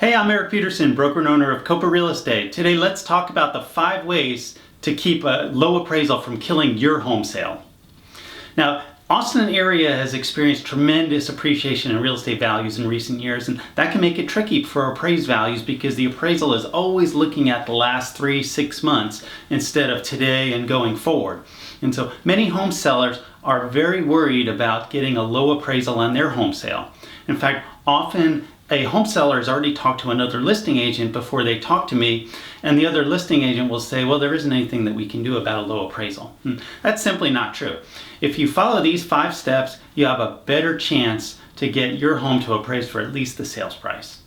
Hey, I'm Eric Peterson, broker and owner of Kopa Real Estate. Today, let's talk about the 5 ways to keep a low appraisal from killing your home sale. Now, Austin area has experienced tremendous appreciation in real estate values in recent years, and that can make it tricky for appraised values because the appraisal is always looking at the last 3-6 months instead of today and going forward. And so many home sellers are very worried about getting a low appraisal on their home sale. In fact, often a home seller has already talked to another listing agent before they talk to me, and the other listing agent will say, well, there isn't anything that we can do about a low appraisal. That's simply not true. If you follow these 5 steps, you have a better chance to get your home to appraise for at least the sales price.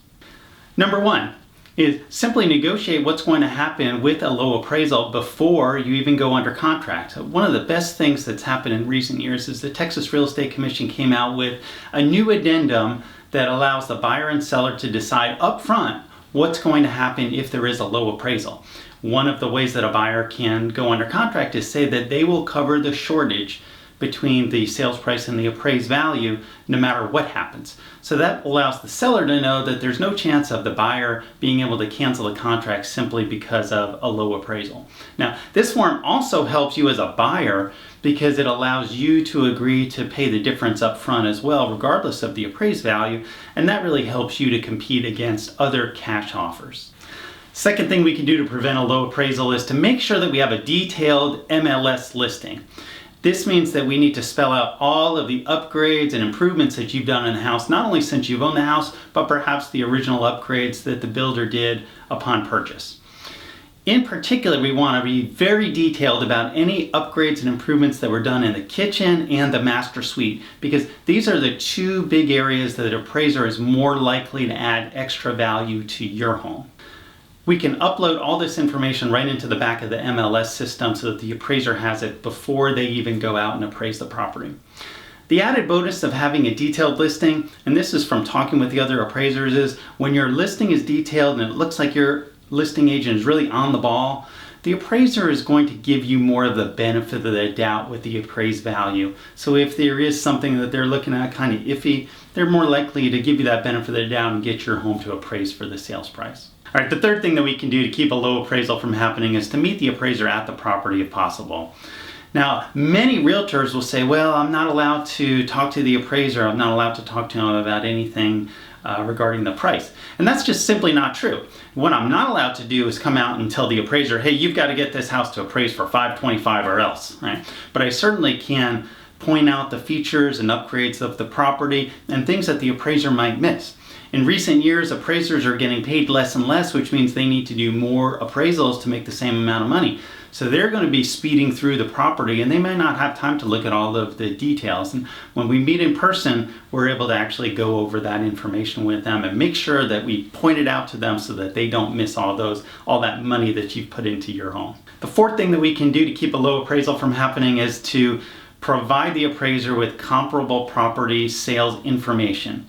Number 1 is simply negotiate what's going to happen with a low appraisal before you even go under contract. So one of the best things that's happened in recent years is the Texas Real Estate Commission came out with a new addendum that allows the buyer and seller to decide up front what's going to happen if there is a low appraisal. One of the ways that a buyer can go under contract is say that they will cover the shortage between the sales price and the appraised value no matter what happens. So that allows the seller to know that there's no chance of the buyer being able to cancel the contract simply because of a low appraisal. Now, this form also helps you as a buyer because it allows you to agree to pay the difference up front as well, regardless of the appraised value, and that really helps you to compete against other cash offers. Second thing we can do to prevent a low appraisal is to make sure that we have a detailed MLS listing. This means that we need to spell out all of the upgrades and improvements that you've done in the house, not only since you've owned the house, but perhaps the original upgrades that the builder did upon purchase. In particular, we want to be very detailed about any upgrades and improvements that were done in the kitchen and the master suite, because these are the 2 big areas that an appraiser is more likely to add extra value to your home. We can upload all this information right into the back of the MLS system so that the appraiser has it before they even go out and appraise the property. The added bonus of having a detailed listing, and this is from talking with the other appraisers, is when your listing is detailed and it looks like your listing agent is really on the ball, the appraiser is going to give you more of the benefit of the doubt with the appraised value. So if there is something that they're looking at kind of iffy, they're more likely to give you that benefit of the doubt and get your home to appraise for the sales price. All right, the third thing that we can do to keep a low appraisal from happening is to meet the appraiser at the property if possible. Now, many realtors will say, well, I'm not allowed to talk to the appraiser. I'm not allowed to talk to him about anything regarding the price. And that's just simply not true. What I'm not allowed to do is come out and tell the appraiser, hey, you've got to get this house to appraise for $525 or else, right? But I certainly can point out the features and upgrades of the property and things that the appraiser might miss. In recent years, appraisers are getting paid less and less, which means they need to do more appraisals to make the same amount of money. So they're going to be speeding through the property and they may not have time to look at all of the details. And when we meet in person, we're able to actually go over that information with them and make sure that we point it out to them so that they don't miss all that money that you've put into your home. The fourth thing that we can do to keep a low appraisal from happening is to provide the appraiser with comparable property sales information.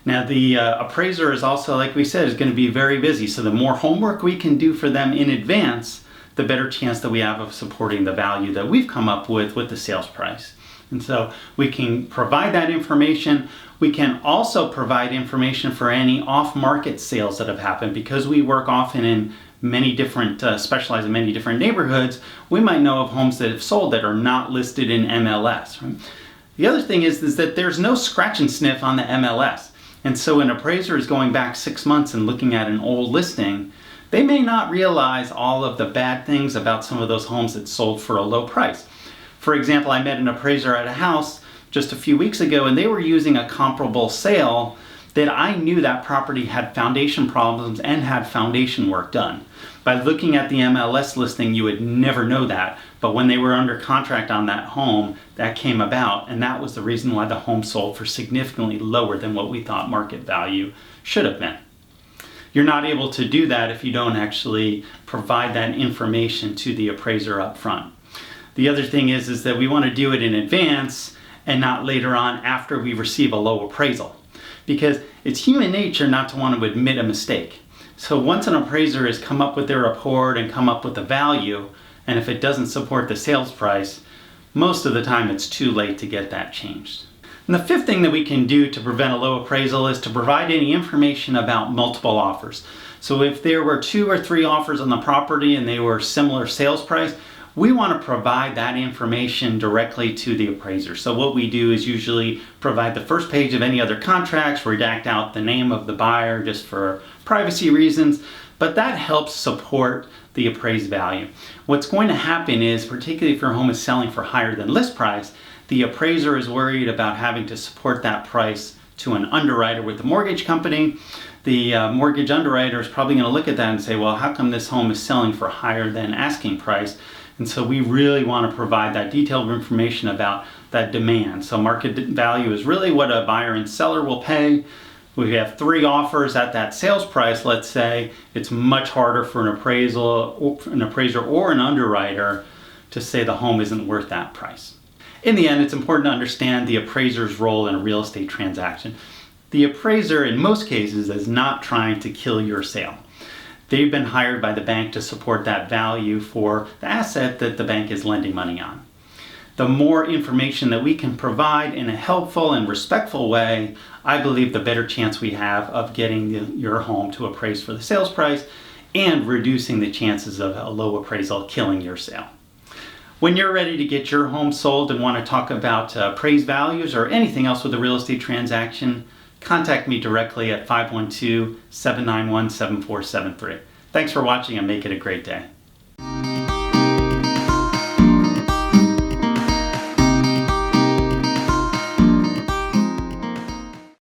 Now, the appraiser is also, like we said, is going to be very busy. So the more homework we can do for them in advance, the better chance that we have of supporting the value that we've come up with the sales price. And so we can provide that information. We can also provide information for any off-market sales that have happened. Because we work often in many different, specialize in many different neighborhoods, we might know of homes that have sold that are not listed in MLS. Right? The other thing is that there's no scratch and sniff on the MLS. And so an appraiser is going back 6 months and looking at an old listing. They may not realize all of the bad things about some of those homes that sold for a low price. For example, I met an appraiser at a house just a few weeks ago and they were using a comparable sale that I knew that property had foundation problems and had foundation work done. By looking at the MLS listing, you would never know that. But when they were under contract on that home, that came about, and that was the reason why the home sold for significantly lower than what we thought market value should have been. You're not able to do that if you don't actually provide that information to the appraiser up front. The other thing is that we want to do it in advance and not later on after we receive a low appraisal. Because it's human nature not to want to admit a mistake. So once an appraiser has come up with their report and come up with the value, and if it doesn't support the sales price, most of the time it's too late to get that changed. And the fifth thing that we can do to prevent a low appraisal is to provide any information about multiple offers. So if there were 2 or 3 offers on the property and they were similar sales price, we want to provide that information directly to the appraiser. So what we do is usually provide the first page of any other contracts, redact out the name of the buyer just for privacy reasons, but that helps support the appraised value. What's going to happen is, particularly if your home is selling for higher than list price, the appraiser is worried about having to support that price to an underwriter with the mortgage company. The mortgage underwriter is probably going to look at that and say, well, how come this home is selling for higher than asking price? And so we really want to provide that detailed information about that demand. So market value is really what a buyer and seller will pay. We have 3 offers at that sales price, let's say. It's much harder for an appraiser or an underwriter to say the home isn't worth that price. In the end, it's important to understand the appraiser's role in a real estate transaction. The appraiser, in most cases, is not trying to kill your sale. They've been hired by the bank to support that value for the asset that the bank is lending money on. The more information that we can provide in a helpful and respectful way, I believe the better chance we have of getting your home to appraise for the sales price and reducing the chances of a low appraisal killing your sale. When you're ready to get your home sold and want to talk about appraised values or anything else with a real estate transaction, contact me directly at 512-791-7473. Thanks for watching and make it a great day.